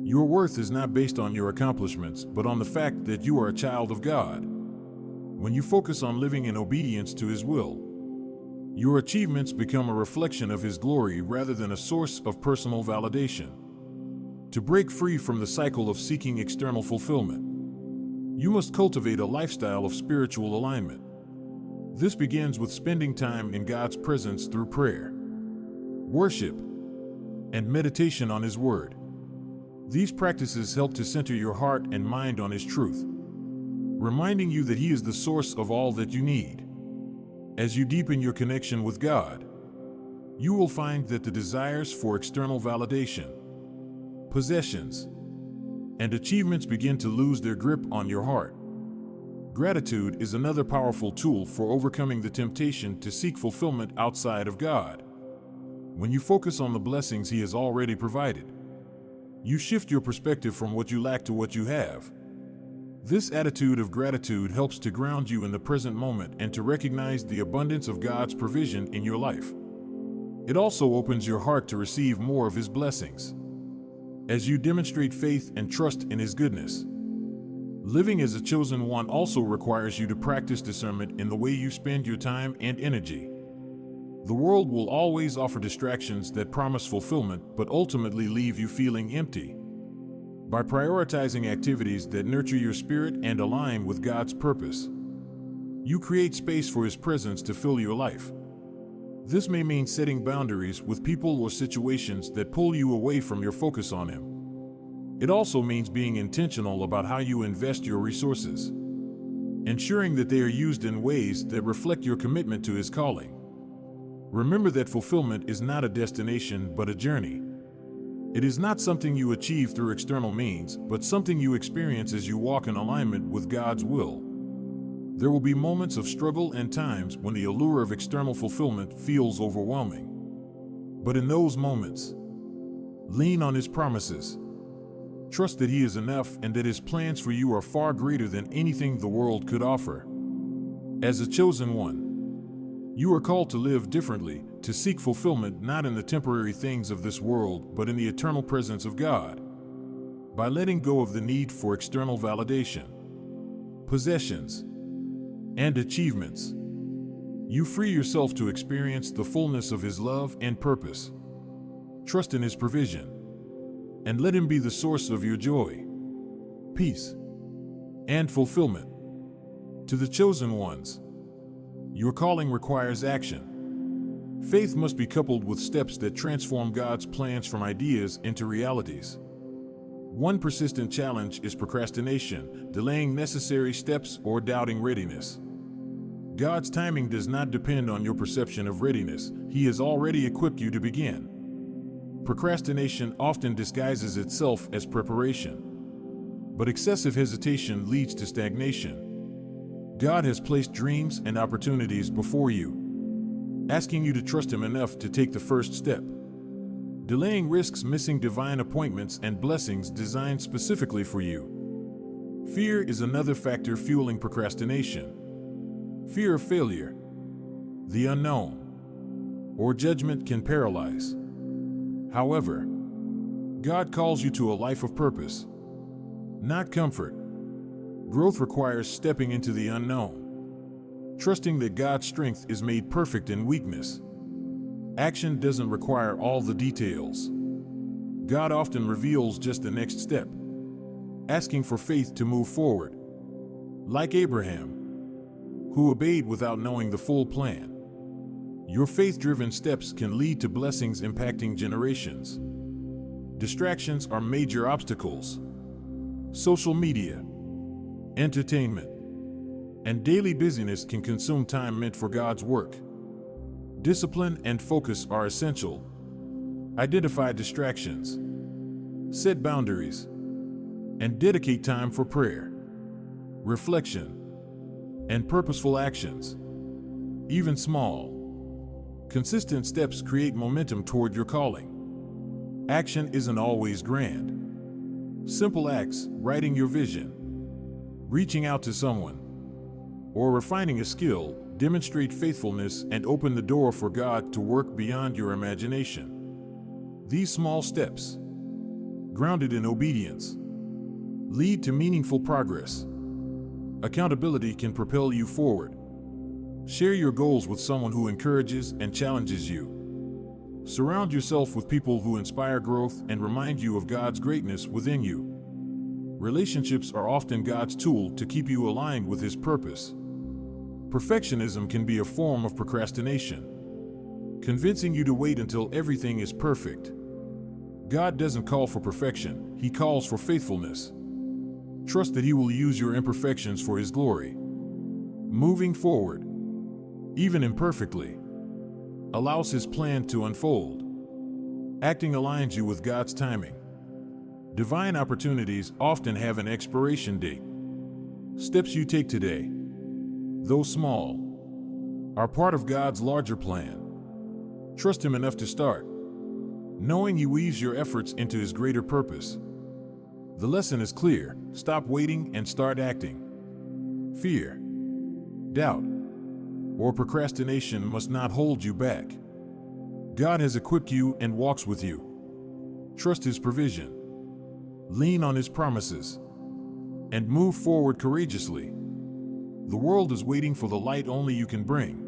your worth is not based on your accomplishments, but on the fact that you are a child of God. When you focus on living in obedience to His will, your achievements become a reflection of His glory rather than a source of personal validation. To break free from the cycle of seeking external fulfillment, you must cultivate a lifestyle of spiritual alignment. This begins with spending time in God's presence through prayer, worship, and meditation on His Word. These practices help to center your heart and mind on His truth. reminding you that He is the source of all that you need. As you deepen your connection with God, you will find that the desires for external validation, possessions, and achievements begin to lose their grip on your heart. Gratitude is another powerful tool for overcoming the temptation to seek fulfillment outside of God. When you focus on the blessings He has already provided, you shift your perspective from what you lack to what you have. This attitude of gratitude helps to ground you in the present moment and to recognize the abundance of God's provision in your life. It also opens your heart to receive more of His blessings, as you demonstrate faith and trust in His goodness. Living as a chosen one also requires you to practice discernment in the way you spend your time and energy. The world will always offer distractions that promise fulfillment but ultimately leave you feeling empty. By prioritizing activities that nurture your spirit and align with God's purpose, you create space for His presence to fill your life. This may mean setting boundaries with people or situations that pull you away from your focus on Him. It also means being intentional about how you invest your resources, ensuring that they are used in ways that reflect your commitment to His calling. Remember that fulfillment is not a destination but a journey. It is not something you achieve through external means, but something you experience as you walk in alignment with God's will. There will be moments of struggle and times when the allure of external fulfillment feels overwhelming. But in those moments, lean on His promises. Trust that He is enough and that His plans for you are far greater than anything the world could offer. As a chosen one, you are called to live differently, to seek fulfillment not in the temporary things of this world, but in the eternal presence of God. By letting go of the need for external validation, possessions, and achievements, you free yourself to experience the fullness of His love and purpose. Trust in His provision, and let Him be the source of your joy, peace, and fulfillment. To the chosen ones, your calling requires action. Faith must be coupled with steps that transform God's plans from ideas into realities. One persistent challenge is procrastination, delaying necessary steps or doubting readiness. God's timing does not depend on your perception of readiness. He has already equipped you to begin. Procrastination often disguises itself as preparation, but excessive hesitation leads to stagnation. God has placed dreams and opportunities before you, asking you to trust Him enough to take the first step. Delaying risks missing divine appointments and blessings designed specifically for you. Fear is another factor fueling procrastination. Fear of failure, the unknown, or judgment can paralyze. However, God calls you to a life of purpose, not comfort. Growth requires stepping into the unknown, trusting that God's strength is made perfect in weakness. Action doesn't require all the details. God often reveals just the next step, asking for faith to move forward. Like Abraham, who obeyed without knowing the full plan. Your faith-driven steps can lead to blessings impacting generations. Distractions are major obstacles. Social media, entertainment, and daily busyness can consume time meant for God's work. Discipline and focus are essential. Identify distractions, set boundaries, and dedicate time for prayer, reflection, and purposeful actions. Even small, consistent steps create momentum toward your calling. Action isn't always grand. Simple acts, writing your vision, reaching out to someone, or refining a skill, demonstrate faithfulness and open the door for God to work beyond your imagination. These small steps, grounded in obedience, lead to meaningful progress. Accountability can propel you forward. Share your goals with someone who encourages and challenges you. Surround yourself with people who inspire growth and remind you of God's greatness within you. Relationships are often God's tool to keep you aligned with His purpose. Perfectionism can be a form of procrastination, convincing you to wait until everything is perfect. God doesn't call for perfection, He calls for faithfulness. Trust that He will use your imperfections for His glory. Moving forward, even imperfectly, allows His plan to unfold. Acting aligns you with God's timing. Divine opportunities often have an expiration date. Steps you take today, though small, are part of God's larger plan. Trust Him enough to start, knowing He weaves your efforts into His greater purpose. The lesson is clear: stop waiting and start acting. Fear, doubt, or procrastination must not hold you back. God has equipped you and walks with you. Trust His provision, lean on His promises, and move forward courageously. The world is waiting for the light only you can bring.